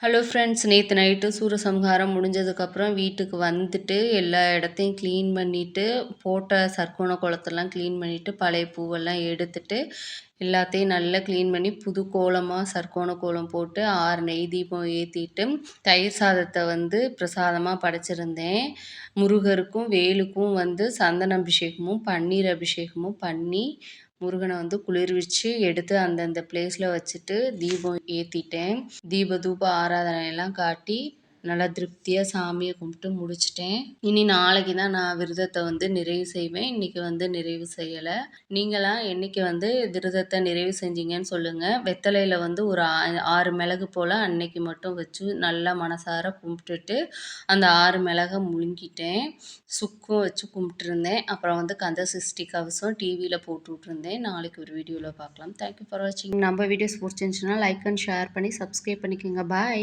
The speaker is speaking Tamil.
ஹலோ ஃப்ரெண்ட்ஸ், நேற்று நைட்டு சூரசம்ஹாரம் முடிஞ்சதுக்கப்புறம் வீட்டுக்கு வந்துட்டு எல்லா இடத்தையும் க்ளீன் பண்ணிவிட்டு, போட்ட சர்க்கோண குளத்தெல்லாம் க்ளீன் பண்ணிவிட்டு, பழைய பூவெல்லாம் எடுத்துட்டு, எல்லாத்தையும் நல்லா க்ளீன் பண்ணி புது கோலமாக சர்க்கோண கோலம் போட்டு 6 நெய் தீபம் ஏற்றிட்டு, தயிர் சாதத்தை பிரசாதமாக படைச்சிருந்தேன். முருகருக்கும் வேலுக்கும் சந்தன அபிஷேகமும் பன்னீர் அபிஷேகமும் பண்ணி, முருகனை குளிர்விச்சு எடுத்து அந்தந்த பிளேஸில் வச்சுட்டு தீபம் ஏற்றிட்டேன். தீப தூப ஆராதனையெல்லாம் காட்டி நல்லா திருப்தியாக சாமியை கும்பிட்டு முடிச்சிட்டேன். இனி நாளைக்கு தான் நான் விரதத்தை நிறைவு செய்வேன். இன்றைக்கி நிறைவு செய்யலை. நீங்களாம் என்னைக்கு விரதத்தை நிறைவு செஞ்சீங்கன்னு சொல்லுங்கள். வெத்தலையில் ஒரு 6 மிளகு போல் அன்னைக்கு மட்டும் வச்சு நல்லா மனசார கும்பிட்டுட்டு அந்த 6 மிளகை முழுங்கிட்டேன். சுக்கும் வச்சு கும்பிட்டுருந்தேன். அப்புறம் கந்த சஷ்டி கவசம் டிவியில் போட்டு விட்ருந்தேன். நாளைக்கு ஒரு வீடியோவில் பார்க்கலாம். தேங்க்யூ ஃபார் வாட்சிங். நம்ம வீடியோஸ் பிடிச்சிருந்துச்சுன்னா லைக் அண்ட் ஷேர் பண்ணி சப்ஸ்கிரைப் பண்ணிக்கோங்க. பாய்.